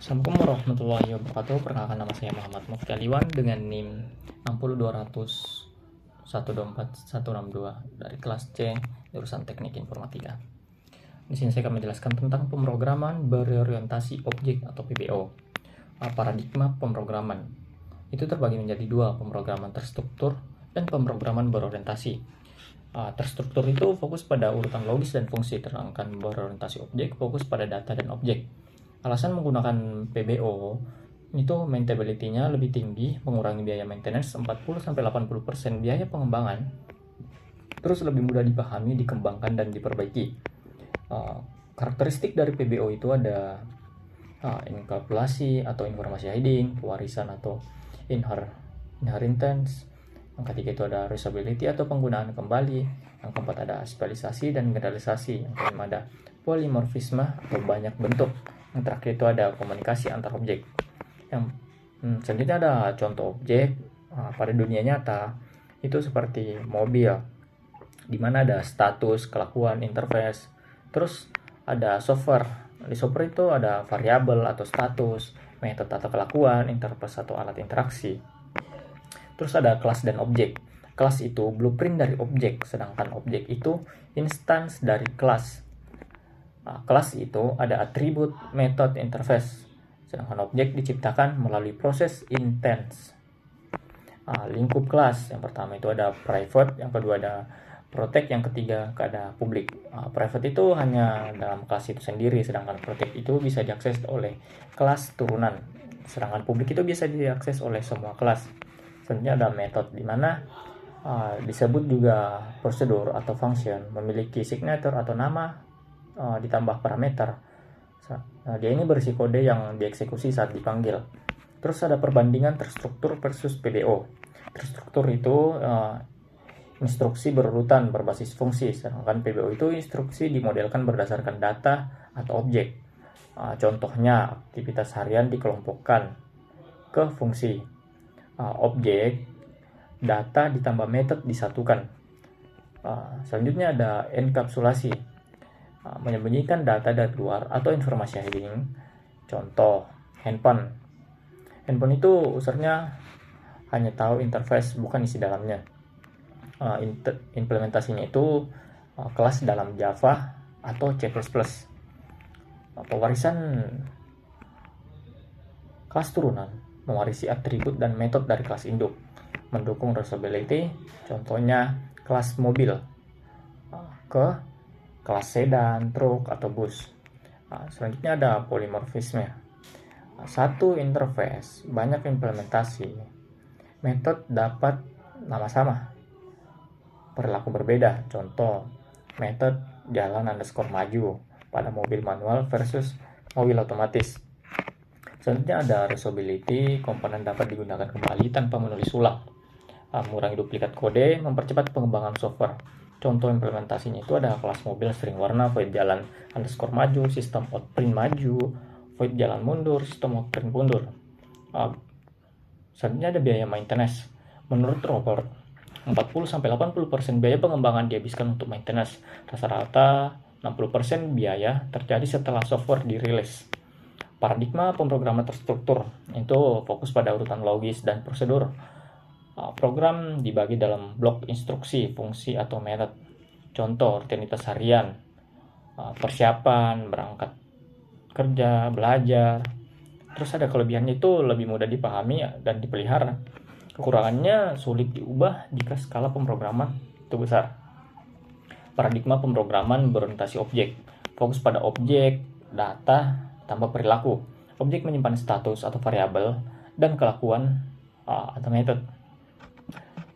Assalamualaikum warahmatullahi wabarakatuh. Perkenalkan, nama saya Muhammad Mufti Aliwan dengan NIM 60200124162 dari kelas C jurusan Teknik Informatika. Di sini saya akan menjelaskan tentang pemrograman berorientasi objek atau PBO. Paradigma pemrograman itu terbagi menjadi dua, pemrograman terstruktur dan pemrograman berorientasi. Terstruktur itu fokus pada urutan logis dan fungsi, sedangkan berorientasi objek fokus pada data dan objek. Alasan menggunakan PBO itu maintainability-nya lebih tinggi, mengurangi biaya maintenance 40-80% biaya pengembangan, terus lebih mudah dipahami, dikembangkan, dan diperbaiki. Karakteristik dari PBO itu ada inkalkulasi atau informasi hiding, pewarisan atau inheritance. Yang ketiga itu ada reusability atau penggunaan kembali. Yang keempat ada spesialisasi dan generalisasi. Yang kelima ada polimorfisme atau banyak bentuk. Yang terakhir itu ada komunikasi antar objek. Yang selanjutnya ada contoh objek pada dunia nyata itu seperti mobil, di mana ada status, kelakuan, interface. Terus ada software. Di software itu ada variabel atau status, metode atau kelakuan, interface atau alat interaksi. Terus ada kelas dan objek. Kelas itu blueprint dari objek, sedangkan objek itu instance dari kelas. Kelas itu ada atribut, metode, interface, sedangkan objek diciptakan melalui proses instance. Lingkup kelas, yang pertama itu ada private, yang kedua ada protect, yang ketiga ada public. Private itu hanya dalam kelas itu sendiri, sedangkan protect itu bisa diakses oleh kelas turunan, sedangkan public itu bisa diakses oleh semua kelas. Selanjutnya ada metode, di mana disebut juga prosedur atau function, memiliki signature atau nama ditambah parameter. Dia ini berisi kode yang dieksekusi saat dipanggil. Terus ada perbandingan terstruktur versus PBO. Terstruktur itu instruksi berurutan berbasis fungsi, sedangkan PBO itu instruksi dimodelkan berdasarkan data atau objek. Contohnya aktivitas harian dikelompokkan ke fungsi. Objek, data ditambah metode disatukan. Selanjutnya ada enkapsulasi, menyembunyikan data dari luar atau informasi hiding. Contoh handphone. Handphone itu usernya hanya tahu interface, bukan isi dalamnya. Implementasinya itu kelas dalam Java atau C++. Pewarisan kelas turunan, mewarisi atribut dan metode dari kelas induk, mendukung reusability. Contohnya kelas mobil ke kelas sedan, truk, atau bus. Selanjutnya ada polimorfisme. Satu interface, banyak implementasi. Metode dapat nama sama, perilaku berbeda. Contoh, metode jalan _ maju pada mobil manual versus mobil otomatis. Selanjutnya ada reusability, komponen dapat digunakan kembali tanpa menulis ulang. Mengurangi duplikat kode, mempercepat pengembangan software. Contoh implementasinya itu ada kelas mobil string warna, void jalan _ maju, sistem outprint maju, void jalan mundur, sistem outprint mundur. Selanjutnya ada biaya maintenance. Menurut Robert, 40-80% biaya pengembangan dihabiskan untuk maintenance. Rata-rata 60% biaya terjadi setelah software dirilis. Paradigma pemrograman terstruktur itu fokus pada urutan logis dan prosedur. Program dibagi dalam blok instruksi, fungsi, atau metode. Contoh rutinitas harian, persiapan, berangkat kerja, belajar. Terus ada kelebihannya itu lebih mudah dipahami dan dipelihara. Kekurangannya sulit diubah jika skala pemrograman itu besar. Paradigma pemrograman berorientasi objek, fokus pada objek, data, tanpa perilaku. Objek menyimpan status atau variabel dan kelakuan atau metode.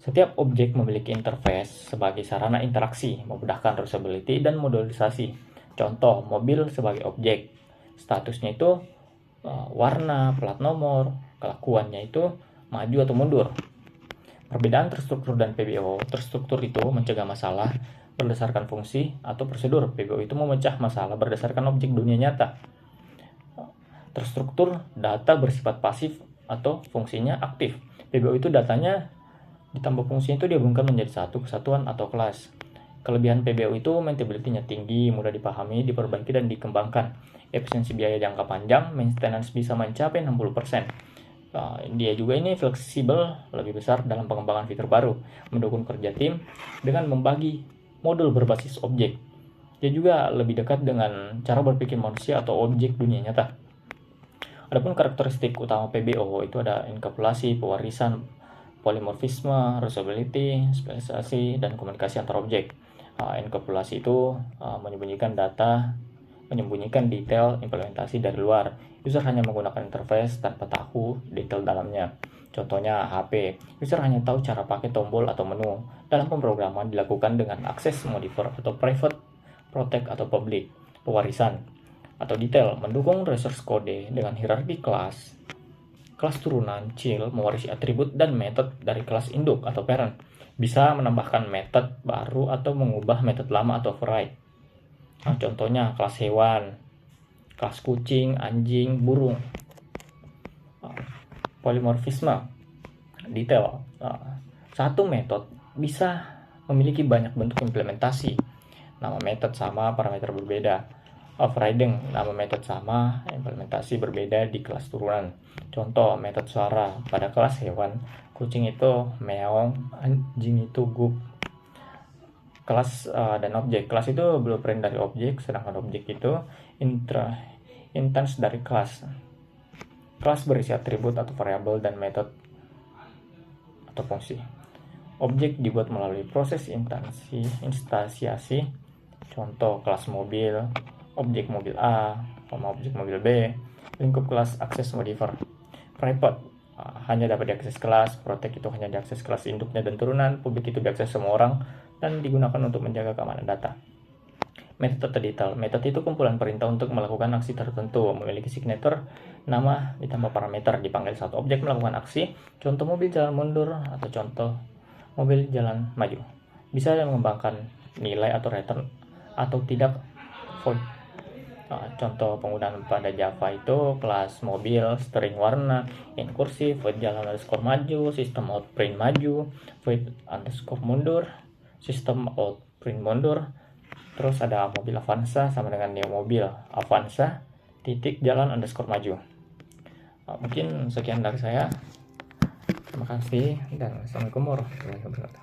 Setiap objek memiliki interface sebagai sarana interaksi, memudahkan reusability dan modulisasi. Contoh, mobil sebagai objek. Statusnya itu warna, plat nomor, kelakuannya itu maju atau mundur. Perbedaan terstruktur dan PBO. Terstruktur itu mencegah masalah berdasarkan fungsi atau prosedur. PBO itu memecah masalah berdasarkan objek dunia nyata. Terstruktur data bersifat pasif atau fungsinya aktif. PBO itu datanya ditambah fungsinya itu digabungkan menjadi satu kesatuan atau kelas. Kelebihan PBO itu maintainability-nya tinggi, mudah dipahami, diperbaiki, dan dikembangkan. Efisiensi biaya jangka panjang, maintenance bisa mencapai 60%. Dia juga ini fleksibel, lebih besar dalam pengembangan fitur baru, mendukung kerja tim dengan membagi modul berbasis objek. Dia juga lebih dekat dengan cara berpikir manusia atau objek dunia nyata. Adapun karakteristik utama PBO itu ada enkapsulasi, pewarisan, polimorfisme, reusability, spesialisasi, dan komunikasi antar objek. Enkapsulasi itu menyembunyikan detail implementasi dari luar. User hanya menggunakan interface tanpa tahu detail dalamnya. Contohnya HP, user hanya tahu cara pakai tombol atau menu. Dalam pemrograman dilakukan dengan akses modifier atau private, protect atau public. Pewarisan atau detail mendukung resource kode dengan hierarki kelas turunan, child, mewarisi atribut dan metode dari kelas induk atau parent. Bisa menambahkan metode baru atau mengubah metode lama atau override. Contohnya kelas hewan, kelas kucing, anjing, burung. Polimorfisme, detail. Satu metode bisa memiliki banyak bentuk implementasi. Nama metode sama, parameter berbeda. Overriding, nama metode sama, implementasi berbeda di kelas turunan. Contoh, metode suara pada kelas hewan, kucing itu meong, anjing itu guk. Kelas dan objek. Kelas itu blueprint dari objek, sedangkan objek itu instance dari kelas. Kelas berisi atribut atau variabel dan metode atau fungsi. Objek dibuat melalui proses instansiasi. Contoh, kelas mobil, objek mobil A, objek mobil B, lingkup kelas akses modifier. Private hanya dapat diakses kelas, protect itu hanya diakses kelas induknya dan turunan, public itu diakses semua orang dan digunakan untuk menjaga keamanan data. Metode detail. Metode itu kumpulan perintah untuk melakukan aksi tertentu, memiliki signature, nama ditambah parameter, dipanggil satu objek melakukan aksi. Contoh mobil jalan mundur atau contoh mobil jalan maju. Bisa mengembangkan nilai atau return atau tidak void. Contoh penggunaan pada Java itu kelas mobil, string warna, in kursiv, void jalan underscore maju, sistem out print maju, void underscore mundur, sistem out print mundur. Terus ada mobil Avanza sama dengan Neo mobil Avanza titik jalan underscore maju. Mungkin sekian dari saya. Terima kasih dan assalamualaikum warahmatullahi wabarakatuh.